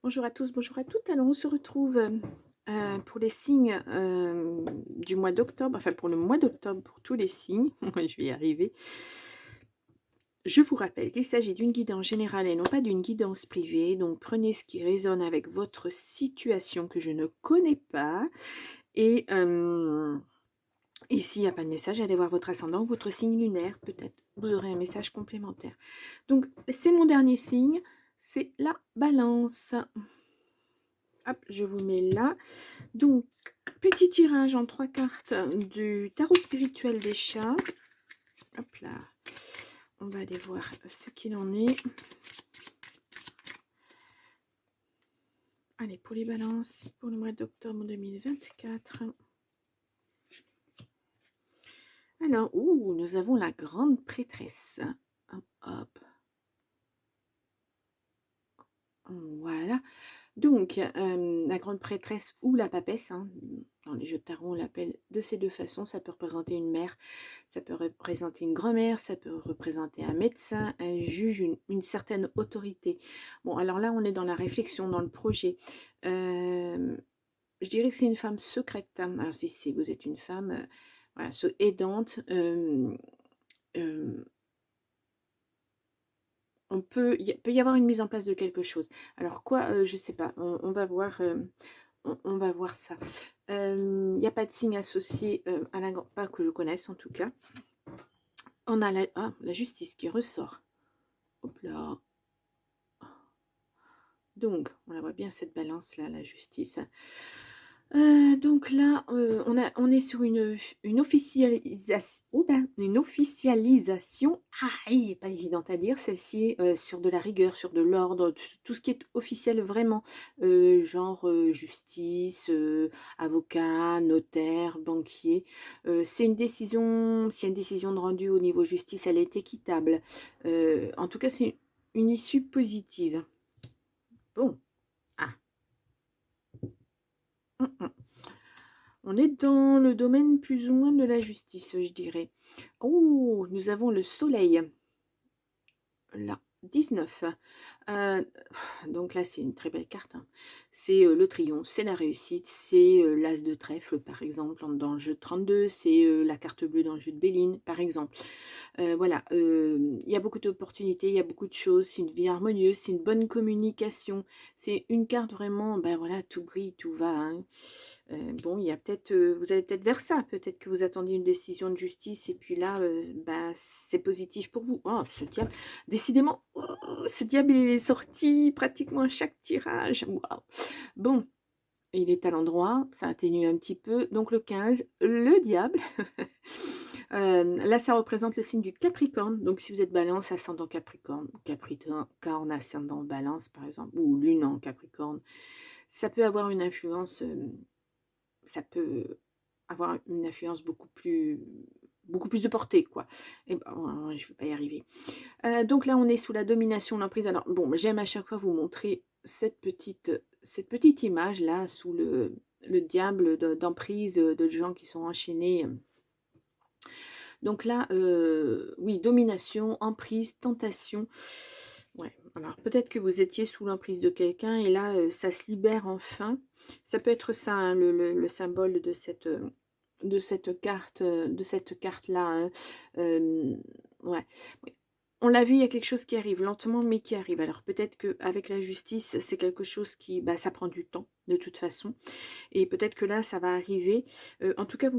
Bonjour à tous, bonjour à toutes. Alors, on se retrouve pour les signes du mois d'octobre, enfin pour le mois d'octobre, pour tous les signes. Je vais y arriver. Je vous rappelle qu'il s'agit d'une guidance générale et non pas d'une guidance privée. Donc, prenez ce qui résonne avec votre situation que je ne connais pas. Et, et s'il n'y a pas de message, allez voir votre ascendant, votre signe lunaire, peut-être. Vous aurez un message complémentaire. Donc, c'est mon dernier signe, c'est la balance. Hop, je vous mets là. Donc, petit tirage en 3 cartes du tarot spirituel des chats. Hop là. On va aller voir ce qu'il en est. Allez, pour les balances, pour le mois d'octobre 2024. Alors, nous avons la grande prêtresse. Hop, hop. Voilà. Donc, la grande prêtresse ou la papesse, hein, dans les jeux de tarot, on l'appelle de ces deux façons. Ça peut représenter une mère, ça peut représenter une grand-mère, ça peut représenter un médecin, un juge, une certaine autorité. Bon, alors là, on est dans la réflexion, dans le projet. Je dirais que c'est une femme secrète, hein. Alors, si vous êtes une femme, voilà, aidante, peut y avoir une mise en place de quelque chose. Alors quoi, je sais pas, on va voir, on va voir ça. Il n'y a pas de signe associé, à la pas que je connaisse en tout cas. On a la justice qui ressort. Hop là. Donc, on la voit bien cette balance là, la justice. Donc là, on est sur une officialisation. Oh ben, une officialisation. Pas évidente à dire celle-ci, sur de la rigueur, sur de l'ordre, tout ce qui est officiel vraiment, genre, justice, avocat, notaire, banquier. C'est une décision, s'il y a une décision de rendue au niveau justice, elle est équitable. En tout cas, c'est une issue positive. Bon, ah, mmh mh. On est dans le domaine plus ou moins de la justice, je dirais. Oh, nous avons le soleil. Là, 19. Donc là, c'est une très belle carte, hein. C'est, le triomphe, c'est la réussite, c'est, l'as de trèfle, par exemple, dans le jeu de 32, c'est, la carte bleue dans le jeu de Béline, par exemple. Voilà, il y a beaucoup d'opportunités, il y a beaucoup de choses, c'est une vie harmonieuse, c'est une bonne communication. C'est une carte vraiment, ben, voilà, tout brille, tout va, hein. Bon, il y a peut-être, vous allez peut-être vers ça, peut-être que vous attendiez une décision de justice et puis là, bah, c'est positif pour vous. Oh, ce diable, décidément, oh, ce diable, il est sorti pratiquement à chaque tirage. Waouh! Bon, il est à l'endroit, ça atténue un petit peu. Donc le 15, le diable. Là, ça représente le signe du Capricorne. Donc si vous êtes Balance, ascendant Capricorne, Capricorne, ascendant Balance, par exemple, ou Lune en Capricorne, ça peut avoir une influence, ça peut avoir une influence beaucoup plus de portée, quoi. Et ben, je vais pas y arriver. Donc là, on est sous la domination, l'emprise. Alors bon, j'aime à chaque fois vous montrer cette petite image là, sous le diable d'emprise, de gens qui sont enchaînés. Donc là, oui, domination, emprise, tentation. Ouais, alors peut-être que vous étiez sous l'emprise de quelqu'un et là, ça se libère enfin. Ça peut être ça, hein, le symbole de cette carte-là, hein. Ouais. Oui. On l'a vu, il y a quelque chose qui arrive lentement, mais qui arrive. Alors peut-être qu'avec la justice, c'est quelque chose qui, bah, ça prend du temps, de toute façon. Et peut-être que là, ça va arriver. En tout cas,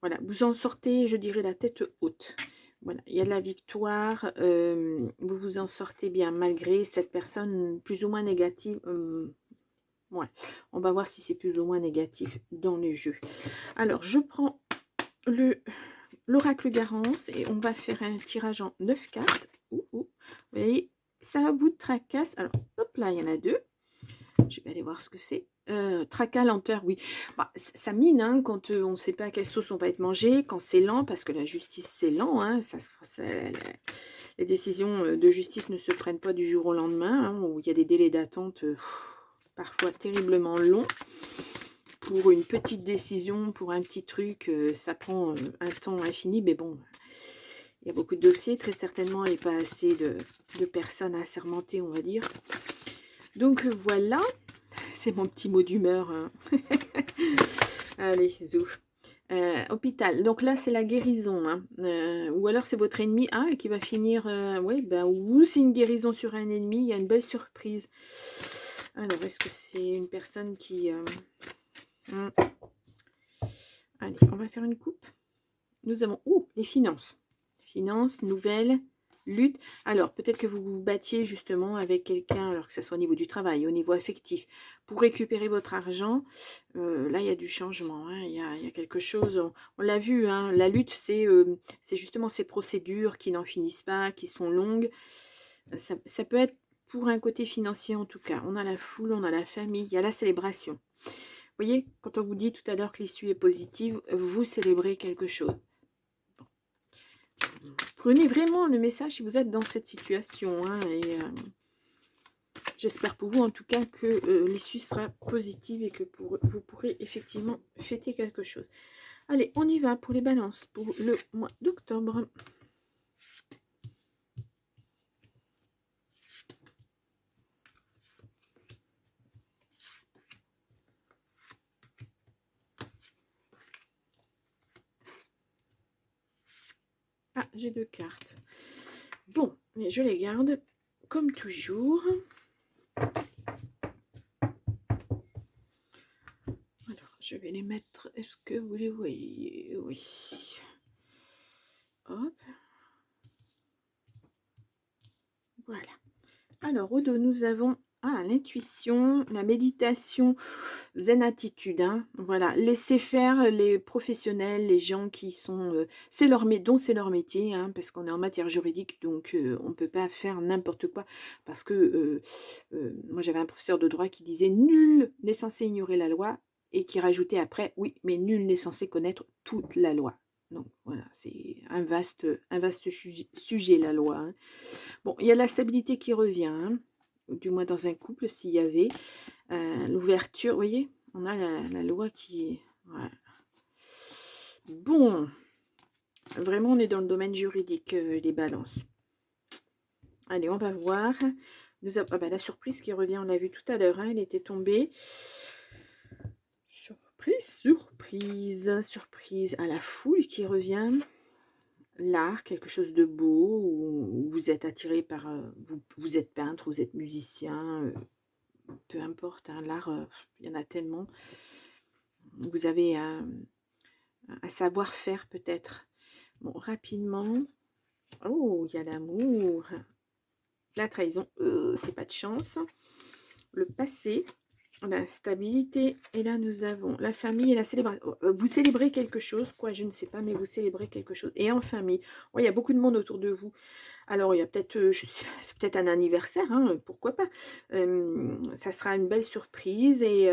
voilà, vous en sortez, je dirais, la tête haute. Voilà, il y a de la victoire, vous vous en sortez bien malgré cette personne plus ou moins négative. Ouais, on va voir si c'est plus ou moins négatif dans le jeu. Alors, je prends l'oracle Garance et on va faire un tirage en 9 cartes. Vous voyez, ça vous tracasse. Alors, hop là, il y en a deux. Je vais aller voir ce que c'est. Tracas, lenteur, oui. Bah, ça mine, hein, quand on ne sait pas à quelle sauce on va être mangé, quand c'est lent, parce que la justice, c'est lent. Hein, les décisions de justice ne se prennent pas du jour au lendemain, hein, où il y a des délais d'attente parfois terriblement longs. Pour une petite décision, pour un petit truc, ça prend un temps infini, mais bon, il y a beaucoup de dossiers, très certainement, et pas assez de personnes assermentées, on va dire. Donc voilà, c'est mon petit mot d'humeur. Hein. Allez, zou. Hôpital. Donc là, c'est la guérison. Hein. Ou alors, c'est votre ennemi qui va finir... oui, ben, ou c'est une guérison sur un ennemi. Il y a une belle surprise. Alors, est-ce que c'est une personne qui... Allez, on va faire une coupe. Nous avons... les finances. Finances, nouvelles, lutte. Alors, peut-être que vous vous battiez justement avec quelqu'un, alors que ce soit au niveau du travail, au niveau affectif, pour récupérer votre argent. Là, il y a du changement. Hein. Il y a quelque chose, on l'a vu, hein, la lutte, c'est justement ces procédures qui n'en finissent pas, qui sont longues. Ça peut être pour un côté financier en tout cas. On a la foule, on a la famille, il y a la célébration. Vous voyez, quand on vous dit tout à l'heure que l'issue est positive, vous célébrez quelque chose. Prenez vraiment le message si vous êtes dans cette situation. Hein, et j'espère pour vous en tout cas que l'issue sera positive et que vous pourrez effectivement fêter quelque chose. Allez, on y va pour les balances pour le mois d'octobre. Ah, j'ai 2 cartes. Bon, mais je les garde comme toujours. Alors, je vais les mettre. Est-ce que vous les voyez? Oui. Hop. Voilà. Alors, au dos, nous avons l'intuition, la méditation, zen attitude. Hein. Voilà, laissez faire les professionnels, les gens qui sont... c'est leur métier, hein, parce qu'on est en matière juridique, donc on ne peut pas faire n'importe quoi. Parce que moi, j'avais un professeur de droit qui disait « Nul n'est censé ignorer la loi » et qui rajoutait après « Oui, mais nul n'est censé connaître toute la loi ». Donc voilà, c'est un vaste sujet, la loi. Hein. Bon, il y a la stabilité qui revient, hein, du moins dans un couple, s'il y avait l'ouverture. Vous voyez, on a la loi qui... Voilà. Bon, vraiment, on est dans le domaine juridique, les balances. Allez, on va voir. Nous avons la surprise qui revient, on l'a vu tout à l'heure, hein, elle était tombée. Surprise à la foule qui revient. L'art, quelque chose de beau, où vous êtes attiré par... vous êtes peintre, vous êtes musicien, peu importe, hein, l'art, il y en a tellement. Vous avez un savoir-faire peut-être. Bon, rapidement. Oh, il y a l'amour. La trahison, c'est pas de chance. Le passé, la stabilité. Et là, nous avons la famille et la célébration. Vous célébrez quelque chose, quoi, je ne sais pas, mais vous célébrez quelque chose. Et en famille. Oh, il y a beaucoup de monde autour de vous. Alors, il y a peut-être, je sais pas, c'est peut-être un anniversaire, hein, pourquoi pas. Ça sera une belle surprise et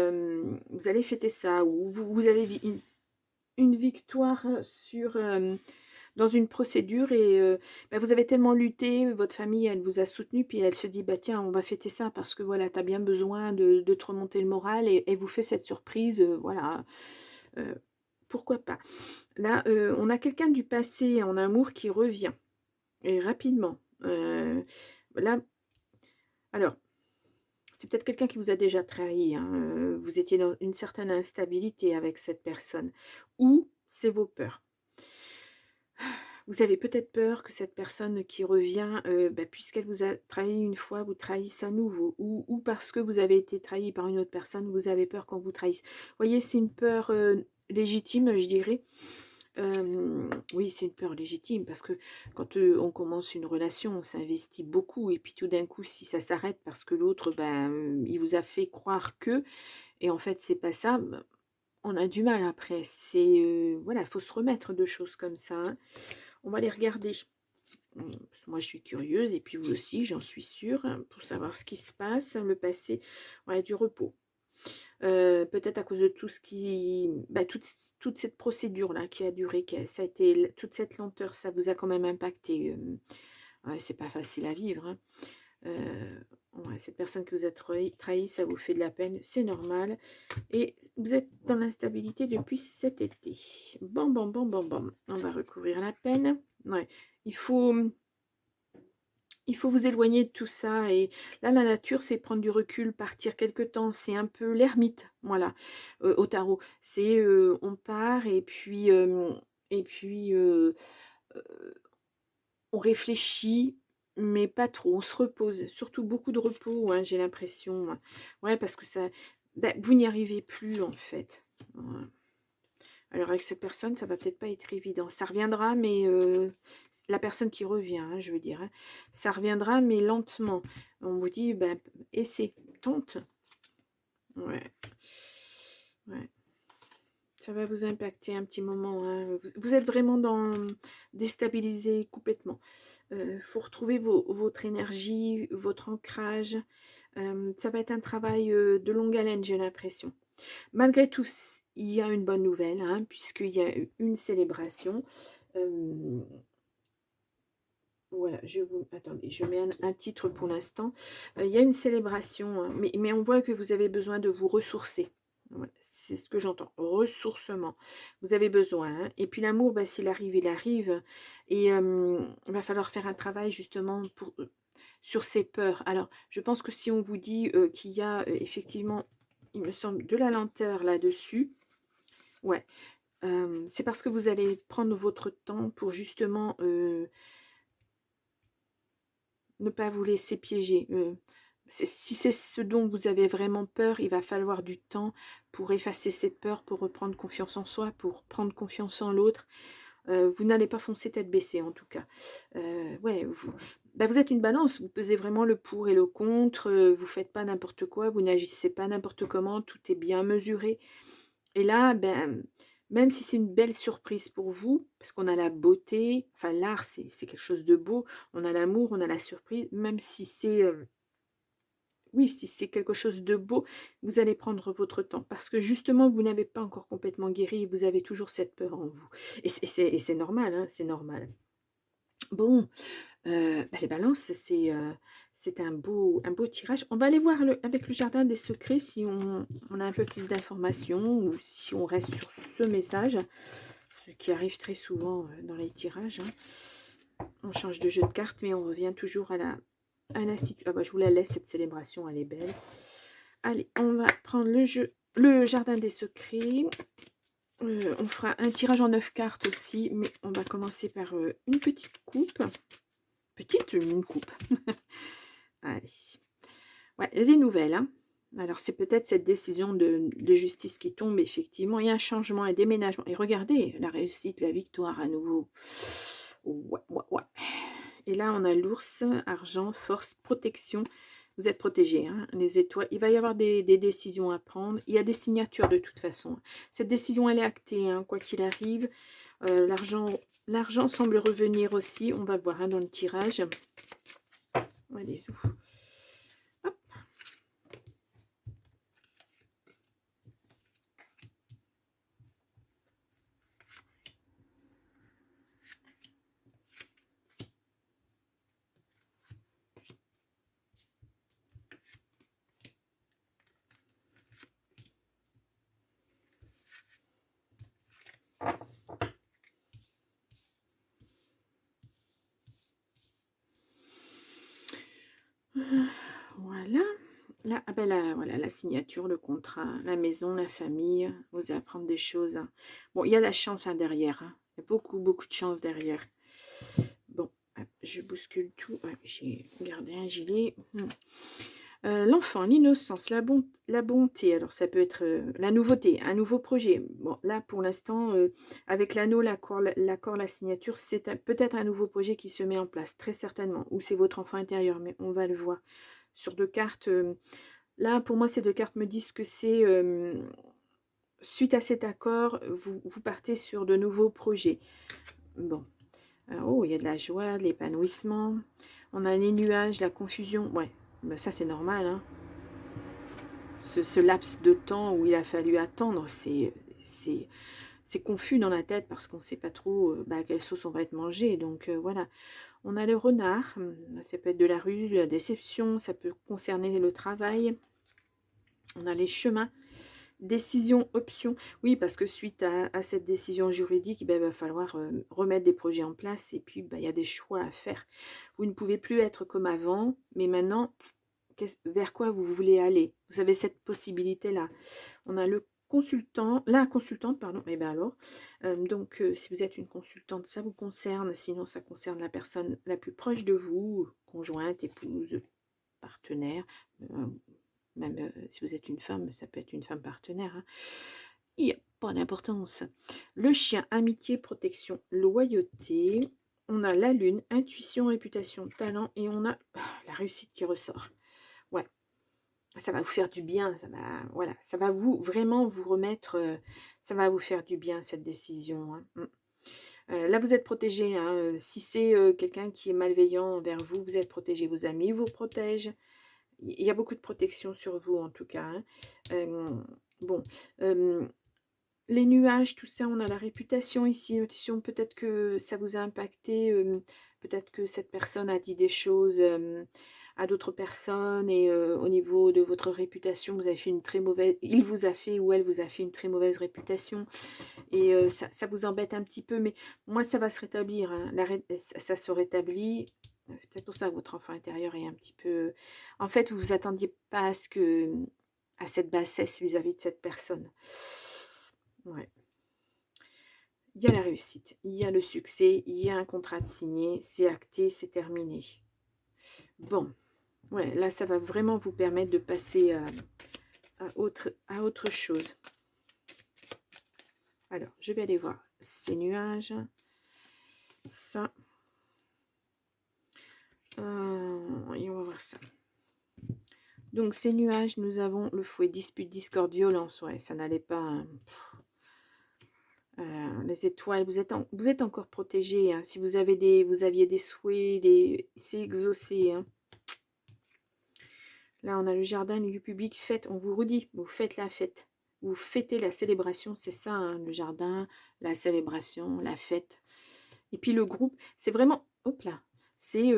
vous allez fêter ça. Ou vous avez une victoire sur... dans une procédure et vous avez tellement lutté, votre famille, elle vous a soutenu, puis elle se dit, bah tiens, on va fêter ça parce que voilà, tu as bien besoin de te remonter le moral et vous fait cette surprise, voilà, pourquoi pas. Là, on a quelqu'un du passé en amour qui revient, et rapidement. Là, alors, c'est peut-être quelqu'un qui vous a déjà trahi, hein, vous étiez dans une certaine instabilité avec cette personne, ou c'est vos peurs. Vous avez peut-être peur que cette personne qui revient, puisqu'elle vous a trahi une fois, vous trahisse à nouveau. Ou parce que vous avez été trahi par une autre personne, vous avez peur qu'on vous trahisse. Vous voyez, c'est une peur légitime, je dirais. Oui, c'est une peur légitime parce que quand on commence une relation, on s'investit beaucoup. Et puis tout d'un coup, si ça s'arrête parce que l'autre, il vous a fait croire que... Et en fait, c'est pas ça. On a du mal après. C'est voilà, il faut se remettre de choses comme ça. Hein. On va les regarder. Moi, je suis curieuse, et puis vous aussi, j'en suis sûre, hein, pour savoir ce qui se passe. Le passé, ouais, du repos. Peut-être à cause de tout ce qui... toute cette procédure-là qui a duré, ça a été, toute cette lenteur, ça vous a quand même impacté. Ouais, c'est pas facile à vivre. Hein. Ouais, cette personne que vous a trahi, ça vous fait de la peine, c'est normal. Et vous êtes dans l'instabilité depuis cet été. Bon. On va recouvrir la peine. Ouais, il faut il faut vous éloigner de tout ça et là, la nature, c'est prendre du recul, partir quelque temps. C'est un peu l'ermite, voilà, au tarot. C'est, on part et puis, on réfléchit, mais pas trop. On se repose, surtout beaucoup de repos, hein, j'ai l'impression, moi. Ouais, parce que ça bah, vous n'y arrivez plus, en fait. Ouais. Alors avec cette personne, ça va peut-être pas être évident. Ça reviendra, mais la personne qui revient, hein, je veux dire, hein, ça reviendra, mais lentement. On vous dit, ben, essaie, tente. Ouais. Ouais. Ça va vous impacter un petit moment. Hein. Vous êtes vraiment déstabilisé complètement. Faut retrouver votre énergie, votre ancrage. Ça va être un travail de longue haleine, j'ai l'impression. Malgré tout, il y a une bonne nouvelle, hein, puisqu'il y a une célébration. Voilà, attendez, je mets un titre pour l'instant. Il y a une célébration, hein, mais on voit que vous avez besoin de vous ressourcer. Voilà, c'est ce que j'entends, ressourcement. Vous avez besoin. Hein. Et puis l'amour, bah, s'il arrive, il arrive. Et il va falloir faire un travail justement sur ces peurs. Alors, je pense que si on vous dit qu'il y a effectivement, il me semble, de la lenteur là-dessus, ouais, c'est parce que vous allez prendre votre temps pour justement ne pas vous laisser piéger. Si c'est ce dont vous avez vraiment peur, il va falloir du temps pour effacer cette peur, pour reprendre confiance en soi, pour prendre confiance en l'autre. Vous n'allez pas foncer tête baissée en tout cas. Ouais, vous êtes une balance, vous pesez vraiment le pour et le contre, vous faites pas n'importe quoi, vous n'agissez pas n'importe comment, tout est bien mesuré. Et là, ben, même si c'est une belle surprise pour vous, parce qu'on a la beauté, enfin l'art c'est quelque chose de beau, on a l'amour, on a la surprise, même si c'est oui, si c'est quelque chose de beau, vous allez prendre votre temps, parce que justement, vous n'avez pas encore complètement guéri, vous avez toujours cette peur en vous. Et c'est normal, hein, c'est normal. Bon, bah, les balances, c'est un beau tirage. On va aller voir avec le jardin des secrets si on a un peu plus d'informations ou si on reste sur ce message, ce qui arrive très souvent dans les tirages. Hein. On change de jeu de cartes, mais on revient toujours à la situation. Ah bah, je vous la laisse, cette célébration, elle est belle. Allez, on va prendre le jardin des secrets. On fera un tirage en 9 cartes aussi, mais on va commencer par une petite coupe. Une coupe. Allez. Ouais, il y a des nouvelles. Hein. Alors, c'est peut-être cette décision de justice qui tombe. Effectivement, il y a un changement, un déménagement. Et regardez, la réussite, la victoire à nouveau. Ouais, ouais, ouais. Et là, on a l'ours, argent, force, protection. Vous êtes protégés, hein, les étoiles. Il va y avoir des décisions à prendre. Il y a des signatures de toute façon. Cette décision, elle est actée, hein, quoi qu'il arrive. L'argent semble revenir aussi. On va voir hein, dans le tirage. Allez-y. Hop. Voilà. Là, ah ben là, voilà, la signature, le contrat, la maison, la famille, vous allez apprendre des choses. Hein. Bon, il y a la chance hein, derrière. Hein. Il y a beaucoup, beaucoup de chance derrière. Bon, hop, je bouscule tout. Ouais, j'ai gardé un gilet. L'enfant, l'innocence, la bonté. Alors, ça peut être la nouveauté, un nouveau projet. Bon, là, pour l'instant, avec l'anneau, l'accord, la signature, c'est peut-être un nouveau projet qui se met en place, très certainement. Ou c'est votre enfant intérieur, mais on va le voir. Sur deux cartes, là, pour moi, ces deux cartes me disent que c'est... suite à cet accord, vous partez sur de nouveaux projets. Bon. Oh, il y a de la joie, de l'épanouissement. On a les nuages, la confusion. Ouais, ben ça c'est normal. Hein. Ce laps de temps où il a fallu attendre, c'est confus dans la tête parce qu'on ne sait pas trop à quelle sauce on va être mangé. Donc voilà. On a le renard. Ça peut être de la ruse, de la déception. Ça peut concerner le travail. On a les chemins. Décision, option. Oui, parce que suite à cette décision juridique, ben, il va falloir remettre des projets en place et puis ben, il y a des choix à faire. Vous ne pouvez plus être comme avant, mais maintenant, vers quoi vous voulez aller? Vous avez cette possibilité-là. On a le consultant, la consultante, pardon, et bien alors, donc si vous êtes une consultante, ça vous concerne, sinon ça concerne la personne la plus proche de vous, conjointe, épouse, partenaire, même si vous êtes une femme, ça peut être une femme partenaire, hein. Il n'y a pas d'importance. Le chien, amitié, protection, loyauté. On a la lune, intuition, réputation, talent, et on a la réussite qui ressort. Ouais, ça va vous faire du bien, ça va, voilà, ça va vous vraiment vous remettre, ça va vous faire du bien cette décision, hein. Là, vous êtes protégé, hein, si c'est quelqu'un qui est malveillant envers vous, vous êtes protégé, vos amis vous protègent. Il y a beaucoup de protection sur vous en tout cas, hein. Bon, les nuages, tout ça, on a la réputation ici. Attention, peut-être que ça vous a impacté, peut-être que cette personne a dit des choses à d'autres personnes et au niveau de votre réputation, vous avez fait une très mauvaise, il vous a fait ou elle vous a fait une très mauvaise réputation et ça vous embête un petit peu, mais moi ça va se rétablir, hein. Ça se rétablit. C'est peut-être pour ça que votre enfant intérieur est un petit peu... En fait, vous vous attendiez pas à cette bassesse vis-à-vis de cette personne. Ouais. Il y a la réussite, il y a le succès, il y a un contrat de signé, c'est acté, c'est terminé. Bon, ouais, là, ça va vraiment vous permettre de passer à autre chose. Alors, je vais aller voir ces nuages. Ça. Et on va voir ça. Donc, ces nuages, nous avons le fouet, dispute, discorde, violence. Ouais, ça n'allait pas... Hein. Les étoiles, vous êtes encore protégé, hein. Si vous aviez des souhaits, c'est exaucé, hein. Là, on a le jardin, le lieu public, fête. On vous redit, vous faites la fête. Vous fêtez la célébration, c'est ça, hein, le jardin, la célébration, la fête. Et puis le groupe, c'est vraiment... Hop là. C'est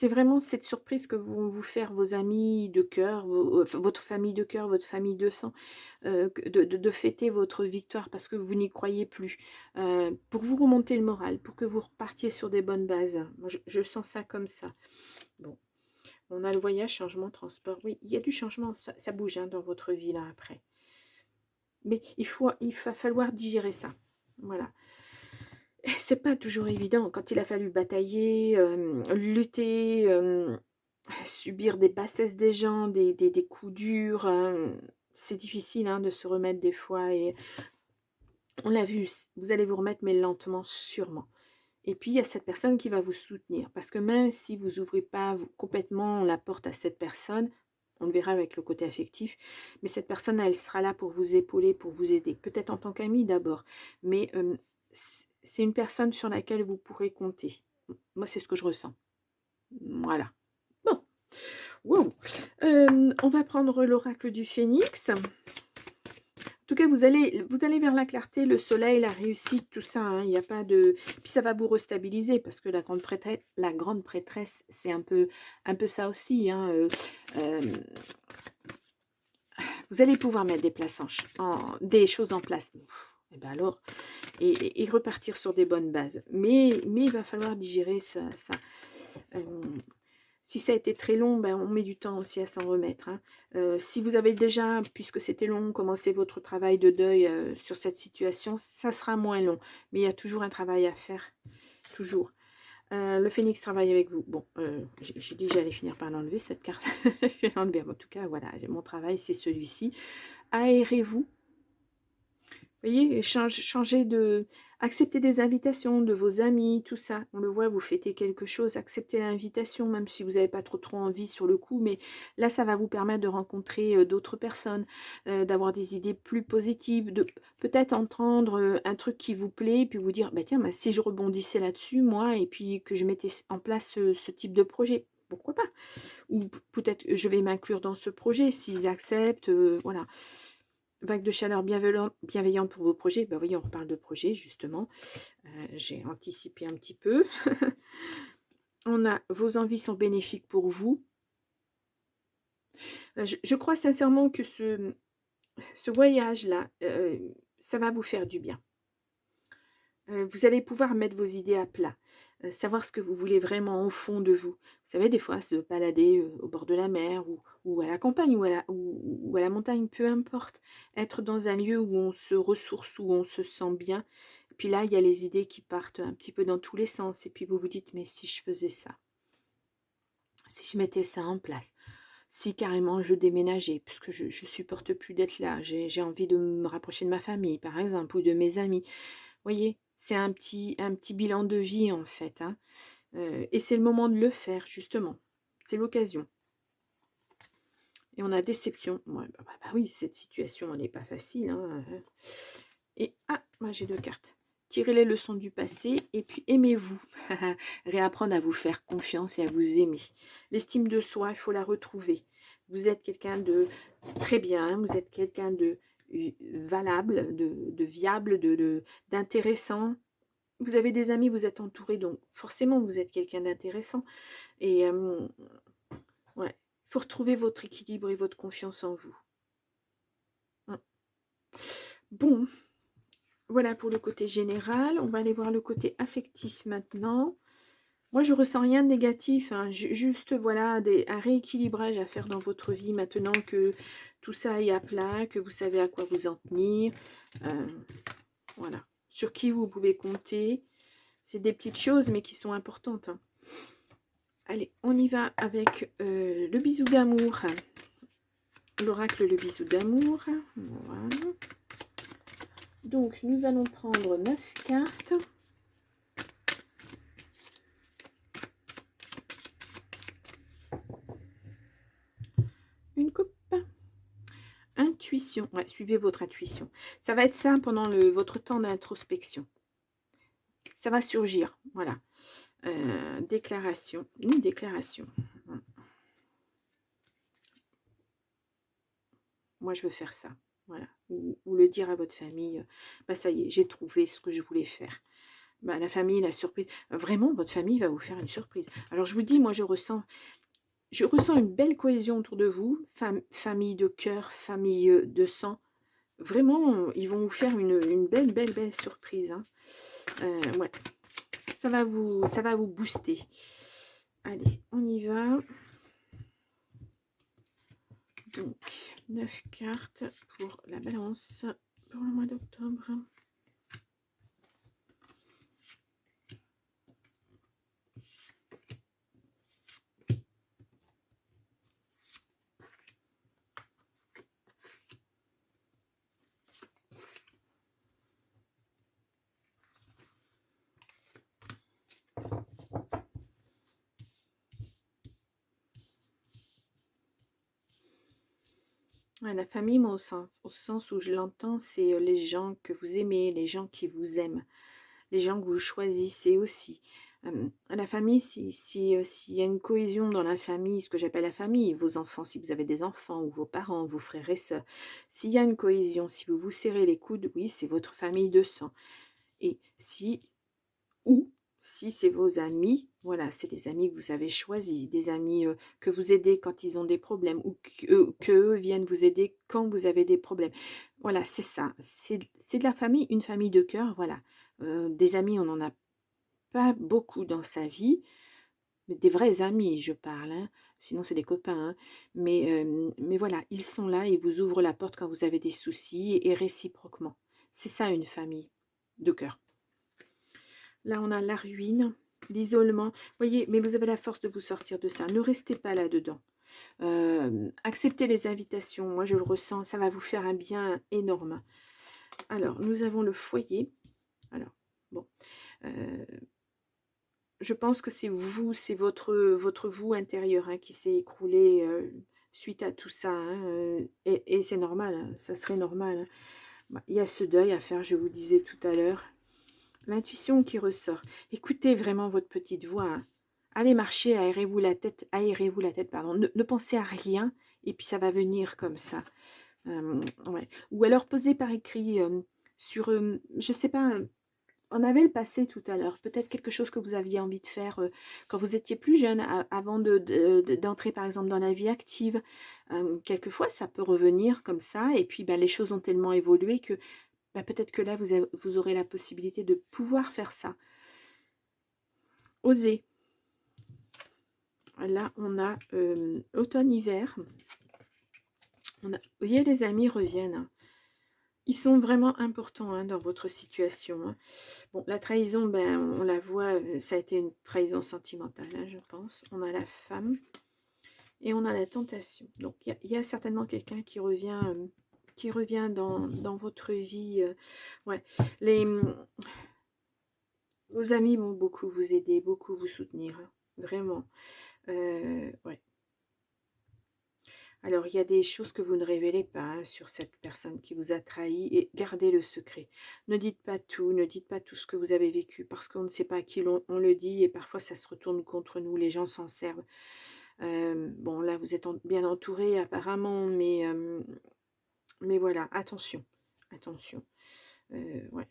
vraiment cette surprise que vont vous faire vos amis de cœur, votre famille de cœur, votre famille de sang, de fêter votre victoire parce que vous n'y croyez plus, pour vous remonter le moral, pour que vous repartiez sur des bonnes bases. Moi, je sens ça comme ça. Bon, on a le voyage, changement, transport. Oui, il y a du changement, ça bouge hein, dans votre vie là après. Mais il va falloir digérer ça. Voilà. C'est pas toujours évident. Quand il a fallu batailler, lutter, subir des bassesses des gens, des coups durs, hein, c'est difficile hein, de se remettre des fois. Et on l'a vu, vous allez vous remettre, mais lentement, sûrement. Et puis, il y a cette personne qui va vous soutenir. Parce que même si vous n'ouvrez pas complètement la porte à cette personne, on le verra avec le côté affectif, mais cette personne, elle sera là pour vous épauler, pour vous aider. Peut-être en tant qu'ami d'abord, mais c'est une personne sur laquelle vous pourrez compter. Moi, c'est ce que je ressens. Voilà. Bon. Wow. On va prendre l'oracle du phénix. En tout cas, vous allez vers la clarté, le soleil, la réussite, tout ça. Hein, il n'y a pas de... Puis ça va vous restabiliser parce que la grande prêtresse, c'est un peu ça aussi. Hein, vous allez pouvoir mettre des choses en place. Et ben alors, et repartir sur des bonnes bases. Mais il va falloir digérer ça. Si ça a été très long, ben on met du temps aussi à s'en remettre. Hein. Si vous avez déjà, puisque c'était long, commencé votre travail de deuil sur cette situation, ça sera moins long. Mais il y a toujours un travail à faire. Toujours. Le phénix travaille avec vous. Bon, j'ai dit que j'allais finir par l'enlever, cette carte. Je vais l'enlever. En tout cas, voilà, mon travail, c'est celui-ci. Aérez-vous. Vous voyez, accepter des invitations de vos amis, tout ça. On le voit, vous fêtez quelque chose, acceptez l'invitation, même si vous n'avez pas trop envie sur le coup. Mais là, ça va vous permettre de rencontrer d'autres personnes, d'avoir des idées plus positives, de peut-être entendre un truc qui vous plaît, puis vous dire, bah, tiens, bah, si je rebondissais là-dessus, moi, et puis que je mettais en place ce type de projet. Pourquoi pas? Ou peut-être je vais m'inclure dans ce projet, s'ils acceptent, voilà. Vague de chaleur bienveillante pour vos projets. Ben voyez, on reparle de projets, justement. J'ai anticipé un petit peu. On a vos envies sont bénéfiques pour vous. Je crois sincèrement que ce voyage-là, ça va vous faire du bien. Vous allez pouvoir mettre vos idées à plat, savoir ce que vous voulez vraiment au fond de vous. Vous savez, des fois, se balader, au bord de la mer ou à la campagne ou à la montagne, peu importe. Être dans un lieu où on se ressource, où on se sent bien. Et puis là, il y a les idées qui partent un petit peu dans tous les sens et puis vous vous dites: «Mais si je faisais ça? Si je mettais ça en place? Si carrément je déménageais puisque je supporte plus d'être là, j'ai envie de me rapprocher de ma famille, par exemple, ou de mes amis». Voyez? C'est un petit bilan de vie, en fait, hein, et c'est le moment de le faire, justement. C'est l'occasion et on a déception. Ouais, oui, cette situation, elle n'est pas facile, hein, et ah! Moi, j'ai 2 cartes. Tirez les leçons du passé et puis aimez-vous. Réapprendre à vous faire confiance et à vous aimer. L'estime de soi, il faut la retrouver. Vous êtes quelqu'un de très bien, vous êtes quelqu'un de valable, de viable, d'intéressant. Vous avez des amis, vous êtes entouré, donc forcément vous êtes quelqu'un d'intéressant. Et ouais, il faut retrouver votre équilibre et votre confiance en vous. Mm. Bon, voilà pour le côté général. On va aller voir le côté affectif maintenant. Moi, je ressens rien de négatif, hein. Juste, voilà, un rééquilibrage à faire dans votre vie maintenant que tout ça est à plat, que vous savez à quoi vous en tenir. Voilà. Sur qui vous pouvez compter. C'est des petites choses, mais qui sont importantes, hein. Allez, on y va avec le bisou d'amour. L'oracle, le bisou d'amour. Voilà. Donc, nous allons prendre 9 cartes. Une coupe. Intuition. Ouais, suivez votre intuition. Ça va être ça pendant votre temps d'introspection. Ça va surgir. Voilà. Déclaration. Une déclaration. Moi, je veux faire ça. Voilà. Ou le dire à votre famille. Bah, ça y est, j'ai trouvé ce que je voulais faire. Bah, la famille, la surprise. Vraiment, votre famille va vous faire une surprise. Alors, je vous dis, moi, je ressens une belle cohésion autour de vous. Famille de cœur, famille de sang. Vraiment, ils vont vous faire une belle, belle, belle surprise, hein. Ouais. Ça va vous booster. Allez, on y va. Donc, 9 cartes pour la balance pour le mois d'octobre. Ouais, la famille, moi, au sens où je l'entends, c'est les gens que vous aimez, les gens qui vous aiment, les gens que vous choisissez aussi. La famille, s'il y a une cohésion dans la famille, ce que j'appelle la famille, vos enfants, si vous avez des enfants, ou vos parents, vos frères et sœurs, s'il y a une cohésion, si vous vous serrez les coudes, oui, c'est votre famille de sang. Et si c'est vos amis, voilà, c'est des amis que vous avez choisis, des amis que vous aidez quand ils ont des problèmes, ou qu'eux viennent vous aider quand vous avez des problèmes. Voilà, c'est ça. C'est de la famille, une famille de cœur, voilà. Des amis, on n'en a pas beaucoup dans sa vie, mais des vrais amis, je parle, hein. Sinon c'est des copains, hein. Mais voilà, ils sont là, ils vous ouvrent la porte quand vous avez des soucis, et réciproquement. C'est ça, une famille de cœur. Là, on a la ruine, l'isolement. Voyez, mais vous avez la force de vous sortir de ça. Ne restez pas là-dedans. Acceptez les invitations. Moi, je le ressens. Ça va vous faire un bien énorme. Alors, nous avons le foyer. Alors, bon. Je pense que c'est vous, c'est votre vous intérieur, hein, qui s'est écroulé suite à tout ça, hein, et c'est normal, hein, ça serait normal, hein. Bah, il y a ce deuil à faire, je vous disais tout à l'heure. L'intuition qui ressort. Écoutez vraiment votre petite voix, hein. Allez marcher, aérez-vous la tête, pardon. Ne pensez à rien, et puis ça va venir comme ça. Ouais. Ou alors posez par écrit sur, je sais pas, on avait le passé tout à l'heure. Peut-être quelque chose que vous aviez envie de faire quand vous étiez plus jeune, avant d'entrer par exemple dans la vie active. Quelquefois, ça peut revenir comme ça. Et puis, les choses ont tellement évolué que peut-être que là, vous aurez la possibilité de pouvoir faire ça. Oser. Là, on a automne-hiver. Vous voyez, les amis reviennent. Hein. Ils sont vraiment importants dans votre situation. Hein. Bon, la trahison, on la voit, ça a été une trahison sentimentale, je pense. On a la femme et on a la tentation. Donc, il y a certainement quelqu'un qui revient dans votre vie. Ouais, vos amis vont beaucoup vous aider, beaucoup vous soutenir. Hein, vraiment. Ouais. Alors, il y a des choses que vous ne révélez pas sur cette personne qui vous a trahi et gardez le secret. Ne dites pas tout, ne dites pas tout ce que vous avez vécu parce qu'on ne sait pas à qui on le dit et parfois ça se retourne contre nous, les gens s'en servent. Bon, là, vous êtes bien entouré apparemment, mais voilà, attention, attention. Ouais.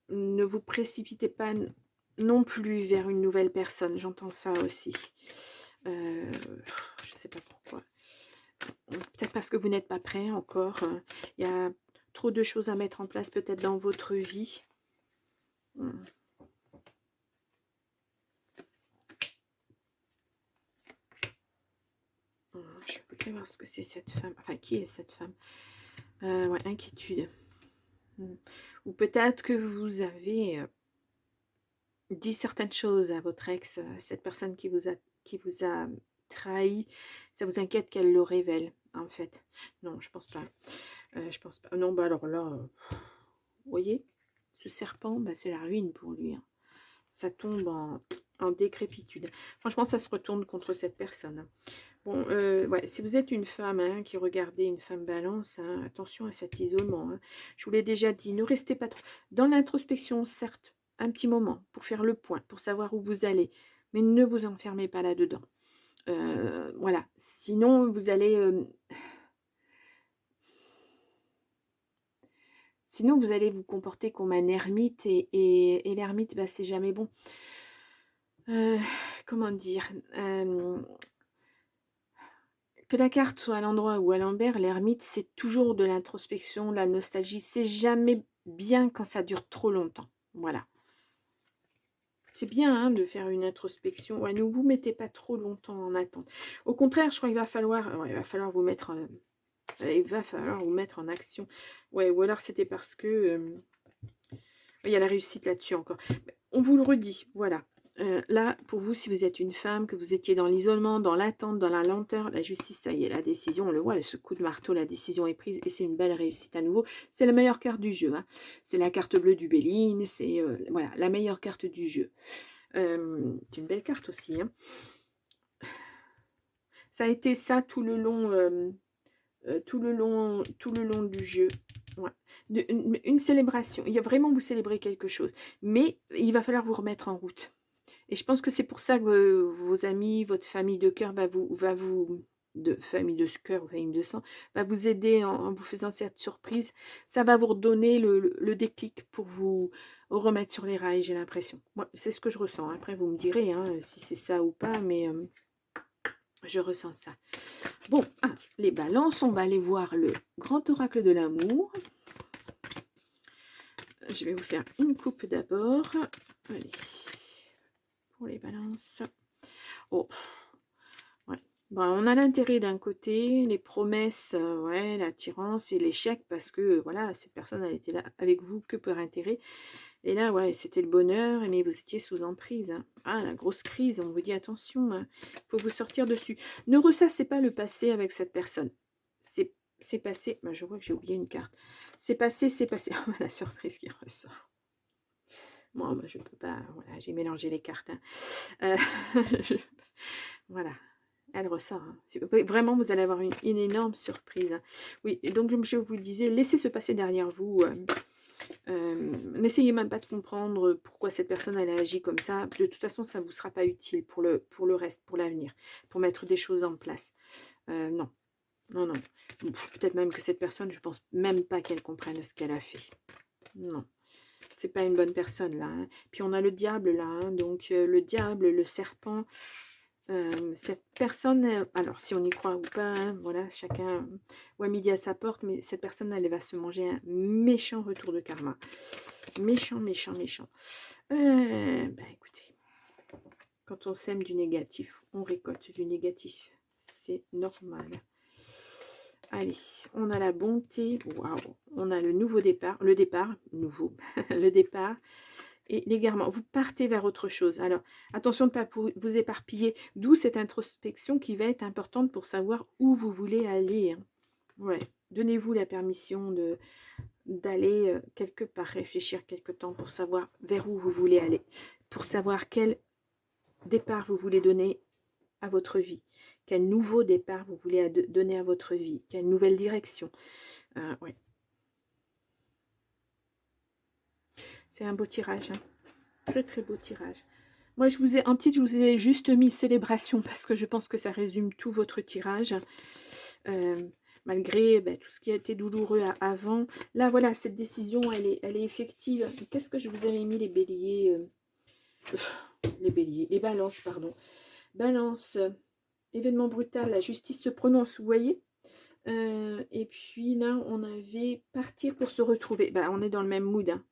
Ne vous précipitez pas non plus vers une nouvelle personne, j'entends ça aussi. Je ne sais pas pourquoi. Peut-être parce que vous n'êtes pas prêt encore. Il y a trop de choses à mettre en place peut-être dans votre vie. Je peux pas voir ce que c'est cette femme. Enfin, qui est cette femme? Ouais, inquiétude. Ou peut-être que vous avez dit certaines choses à votre ex, à cette personne qui vous a trahi. Ça vous inquiète qu'elle le révèle, en fait. Non, je pense pas. Je pense pas. Non, alors là, vous voyez, ce serpent, c'est la ruine pour lui. Hein. Ça tombe en décrépitude. Franchement, ça se retourne contre cette personne. Hein. Bon, ouais, si vous êtes une femme qui regardez une femme balance, attention à cet isolement. Hein. Je vous l'ai déjà dit, ne restez pas trop dans l'introspection, certes, un petit moment pour faire le point, pour savoir où vous allez, mais ne vous enfermez pas là-dedans. Voilà, sinon vous allez... Sinon, vous allez vous comporter comme un ermite et l'ermite, c'est jamais bon. Comment dire que la carte soit à l'endroit ou à l'envers, l'ermite, c'est toujours de l'introspection, la nostalgie. C'est jamais bien quand ça dure trop longtemps. Voilà. C'est bien de faire une introspection. Ouais, ne vous mettez pas trop longtemps en attente. Au contraire, je crois qu'il va falloir vous mettre... il va falloir vous mettre en action. Ouais, ou alors c'était parce que... il y a la réussite là-dessus encore. On vous le redit, voilà. Là, pour vous, si vous êtes une femme, que vous étiez dans l'isolement, dans l'attente, dans la lenteur, la justice, ça y est, la décision, on le voit, ce coup de marteau, la décision est prise et c'est une belle réussite à nouveau. C'est la meilleure carte du jeu. Hein. C'est la carte bleue du Béline, c'est voilà, la meilleure carte du jeu. C'est une belle carte aussi. Hein. Ça a été ça tout le long, tout le long du jeu. Ouais. Une célébration. Il y a vraiment vous célébrer quelque chose. Mais il va falloir vous remettre en route. Et je pense que c'est pour ça que vos amis, votre famille de cœur de famille de cœur ou famille de sang, va vous aider en vous faisant cette surprise. Ça va vous redonner le déclic pour vous remettre sur les rails, j'ai l'impression. Moi, c'est ce que je ressens. Après, vous me direz si c'est ça ou pas, mais je ressens ça. Bon, les balances, on va aller voir le grand oracle de l'amour. Je vais vous faire une coupe d'abord. Allez. Pour les balances. Oh, ouais. Bon, on a l'intérêt d'un côté, les promesses, ouais, l'attirance et l'échec parce que voilà, cette personne elle était là avec vous que par intérêt. Et là, ouais, c'était le bonheur, mais vous étiez sous emprise. Hein. Ah, la grosse crise, on vous dit attention, il faut vous sortir dessus. Ne ressassez pas le passé avec cette personne. C'est passé. Je vois que j'ai oublié une carte. C'est passé, c'est passé. La surprise qui ressort. Bon, je peux pas. Voilà, j'ai mélangé les cartes. Hein. Voilà, elle ressort. Hein. Vraiment, vous allez avoir une énorme surprise. Hein. Oui, et donc je vous disais, laissez se passer derrière vous. N'essayez même pas de comprendre pourquoi cette personne elle a agi comme ça. De toute façon, ça ne vous sera pas utile pour le reste, pour l'avenir, pour mettre des choses en place. Non, non, non. Peut-être même que cette personne, je pense même pas qu'elle comprenne ce qu'elle a fait. Non. C'est pas une bonne personne, là. Hein. Puis on a le diable, là. Hein. Donc, le diable, le serpent, cette personne, alors si on y croit ou pas, hein, voilà, chacun voit midi à sa porte, mais cette personne, elle va se manger un méchant retour de karma. Méchant, méchant, méchant. Ben écoutez, quand on sème du négatif, on récolte du négatif. C'est normal. Allez, on a la bonté. Waouh, on a le nouveau départ. Le départ, nouveau. Le départ. Et l'égarement, vous partez vers autre chose. Alors, attention de ne pas vous éparpiller, d'où cette introspection qui va être importante pour savoir où vous voulez aller. Hein. Ouais, donnez-vous la permission d'aller quelque part, réfléchir quelque temps pour savoir vers où vous voulez aller, pour savoir quel départ vous voulez donner à votre vie, quel nouveau départ vous voulez donner à votre vie, quelle nouvelle direction. Ouais. C'est un beau tirage, hein. Très très beau tirage. Moi, en titre, je vous ai juste mis célébration parce que je pense que ça résume tout votre tirage. Malgré tout ce qui a été douloureux avant. Là, voilà, cette décision, elle est effective. Qu'est-ce que je vous avais mis, les béliers les balances, pardon. Balance, événement brutal, la justice se prononce, vous voyez. Et puis là, on avait partir pour se retrouver. On est dans le même mood, hein.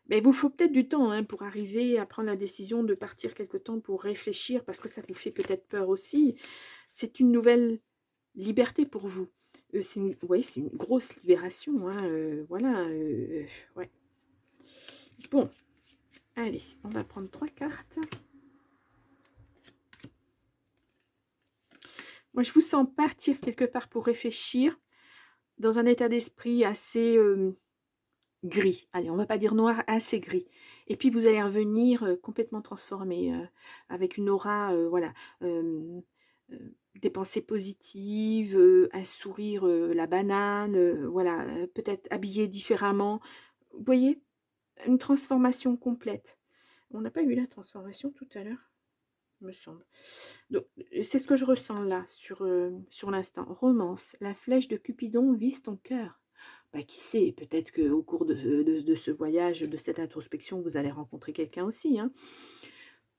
Mais il vous faut peut-être du temps pour arriver à prendre la décision de partir quelque temps pour réfléchir, parce que ça vous fait peut-être peur aussi. C'est une nouvelle liberté pour vous. C'est une grosse libération. Hein, voilà. Ouais. Bon, allez, on va prendre 3 cartes. Moi, je vous sens partir quelque part pour réfléchir dans un état d'esprit assez... gris, allez, on va pas dire noir, assez gris. Et puis vous allez revenir complètement transformé, avec une aura, voilà, des pensées positives, un sourire, la banane, voilà, peut-être habillé différemment. Vous voyez, une transformation complète. On n'a pas eu la transformation tout à l'heure, me semble. Donc, c'est ce que je ressens là, sur l'instant. Romance, la flèche de Cupidon vise ton cœur. Qui sait, peut-être qu'au cours de ce voyage, de cette introspection, vous allez rencontrer quelqu'un aussi. Hein.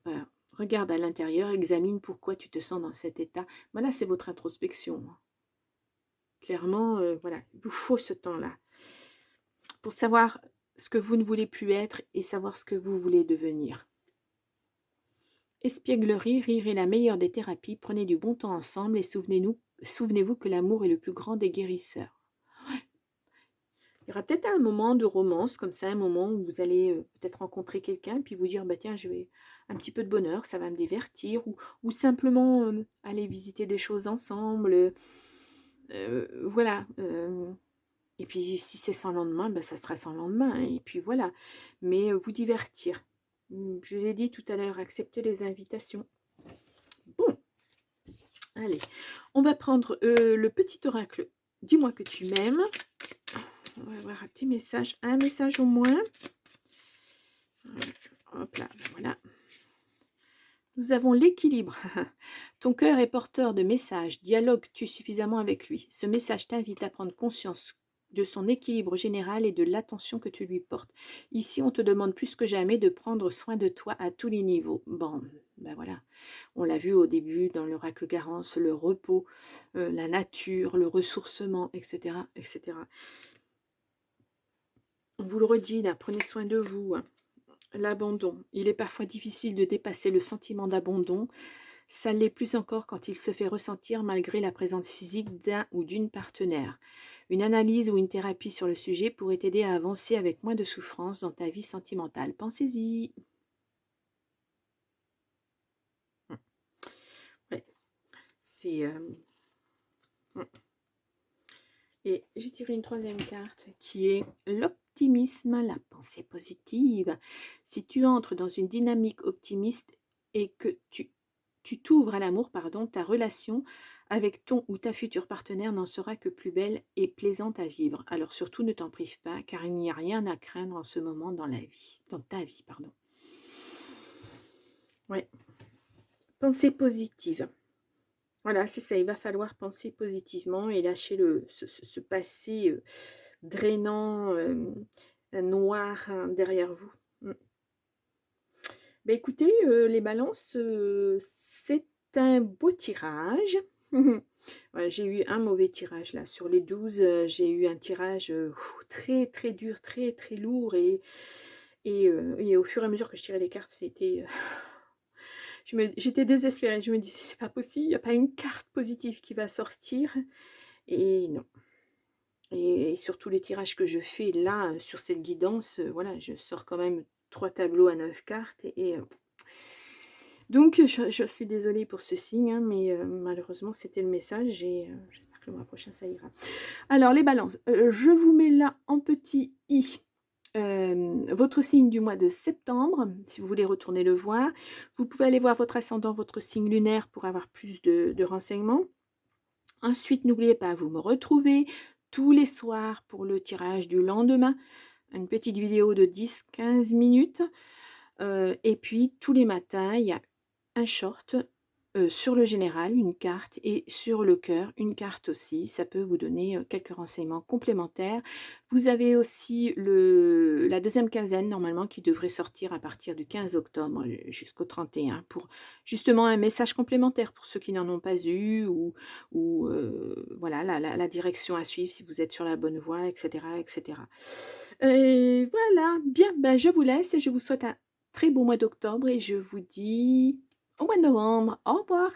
Voilà. Regarde à l'intérieur, examine pourquoi tu te sens dans cet état. Voilà, c'est votre introspection. Clairement, voilà, il vous faut ce temps-là pour savoir ce que vous ne voulez plus être et savoir ce que vous voulez devenir. Espièglerie, rire est la meilleure des thérapies. Prenez du bon temps ensemble et souvenez-vous que l'amour est le plus grand des guérisseurs. Il y aura peut-être un moment de romance, comme ça, un moment où vous allez peut-être rencontrer quelqu'un, puis vous dire, tiens, je vais un petit peu de bonheur, ça va me divertir, ou simplement aller visiter des choses ensemble, voilà. Et puis, si c'est sans lendemain, ça sera sans lendemain, hein, et puis voilà. Mais vous divertir. Je l'ai dit tout à l'heure, accepter les invitations. Bon, allez, on va prendre le petit oracle. Dis-moi que tu m'aimes. On va voir tes messages. Un message au moins. Hop là, voilà. Nous avons l'équilibre. Ton cœur est porteur de messages. Dialogues-tu suffisamment avec lui? Ce message t'invite à prendre conscience de son équilibre général et de l'attention que tu lui portes. Ici, on te demande plus que jamais de prendre soin de toi à tous les niveaux. Bon, voilà. On l'a vu au début dans l'oracle Garance, le repos, la nature, le ressourcement, etc., etc. On vous le redit, là, prenez soin de vous. Hein. L'abandon. Il est parfois difficile de dépasser le sentiment d'abandon. Ça l'est plus encore quand il se fait ressentir malgré la présence physique d'un ou d'une partenaire. Une analyse ou une thérapie sur le sujet pourrait t'aider à avancer avec moins de souffrance dans ta vie sentimentale. Pensez-y. Ouais. C'est... Et j'ai tiré une troisième carte qui est l'optimisme, la pensée positive. Si tu entres dans une dynamique optimiste et que tu t'ouvres à l'amour, ta relation avec ton ou ta future partenaire n'en sera que plus belle et plaisante à vivre. Alors surtout ne t'en prive pas, car il n'y a rien à craindre en ce moment dans ta vie, pardon. Ouais. Pensée positive. Voilà, c'est ça, il va falloir penser positivement et lâcher ce passé drainant, noir derrière vous. Mm. Ben, écoutez, les balances, c'est un beau tirage. Ouais, j'ai eu un mauvais tirage là. Sur les 12, j'ai eu un tirage très très dur, très très lourd. Et au fur et à mesure que je tirais les cartes, c'était... j'étais désespérée. Je me dis, c'est pas possible, il n'y a pas une carte positive qui va sortir. Et non. Et sur tous les tirages que je fais là, sur cette guidance, voilà, je sors quand même 3 tableaux à 9 cartes. Donc, je suis désolée pour ce signe, hein, mais malheureusement, c'était le message et j'espère que le mois prochain, ça ira. Alors, les balances, je vous mets là en petit i votre signe du mois de septembre, si vous voulez retourner le voir. Vous pouvez aller voir votre ascendant, votre signe lunaire pour avoir plus de renseignements. Ensuite, n'oubliez pas, vous me retrouvez tous les soirs pour le tirage du lendemain. Une petite vidéo de 10-15 minutes. Et puis, tous les matins, il y a un short sur le général, une carte, et sur le cœur, une carte aussi. Ça peut vous donner quelques renseignements complémentaires. Vous avez aussi la deuxième quinzaine, normalement, qui devrait sortir à partir du 15 octobre jusqu'au 31, pour justement un message complémentaire pour ceux qui n'en ont pas eu, ou voilà, la direction à suivre si vous êtes sur la bonne voie, etc. etc. Et voilà, bien, ben, je vous laisse et je vous souhaite un très beau mois d'octobre et je vous dis au mois de novembre. Au revoir.